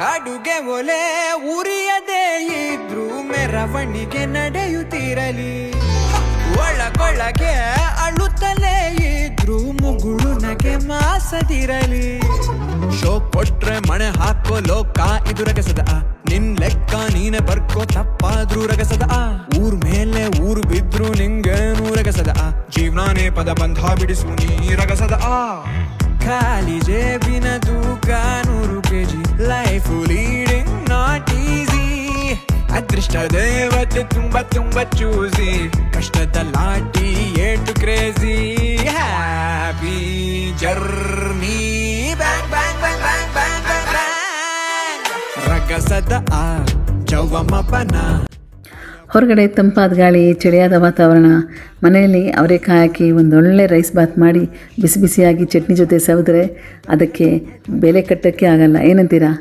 ಅಡುಗೆ ಒಲೆ ಉರಿಯದೇ ಇದ್ರು ಮೆರವಣಿಗೆ ನಡೆಯುತ್ತಿರಲಿ, ಒಳಗೊಳಗೆ ಅಳುತ್ತಲೇ ಇದ್ರು ಮುಗುಳು ನಗೆ ಮಾಸದಿರಲಿ. ಶೋ ಕೊಟ್ರೆ ಮಣೆ ಹಾಕೋ ಲೋಕ ಇದು ರಗಸದ, ನಿನ್ ಲೆಕ್ಕ ನೀನೆ ಬರ್ಕೋ ತಪ್ಪಾದ್ರೂ ರಗಸದ. ಊರ್ ಮೇಲೆ ಊರು ಬಿದ್ರು ನಿಂಗೇನು ರಗಸದ, ಜೀವನಾನೇ ಪದ ಬಂಧ ಬಿಡಿಸು ನೀ ರಗಸದ. ಖಾಲಿ ಜೇಬಿನ ತೂಕ 100 kg, life leading not easy. ಅದೃಷ್ಟ ದೇವತೆ ತುಂಬ ತುಂಬ ಚೂಸಿ, ಕಷ್ಟದ ಲಾಟಿ ಏಟು crazy. Happy journey bang bang bang bang bang bang bang. ರಗಸದ ಚೌವಮ್ಮಪ್ಪನ. ಹೊರಗಡೆ ತಂಪಾದ ಗಾಳಿ, ಚಳಿಯಾದ ವಾತಾವರಣ, ಮನೆಯಲ್ಲಿ ಅವರೆಕಾಯಿ ಹಾಕಿ ಒಂದೊಳ್ಳೆ ರೈಸ್ ಬಾತ್ ಮಾಡಿ ಬಿಸಿ ಬಿಸಿಯಾಗಿ ಚಟ್ನಿ ಜೊತೆ ಸವಿದ್ರೆ ಅದಕ್ಕೆ ಬೆಲೆ ಕಟ್ಟೋಕ್ಕೆ ಆಗಲ್ಲ. ಏನಂತೀರಾ?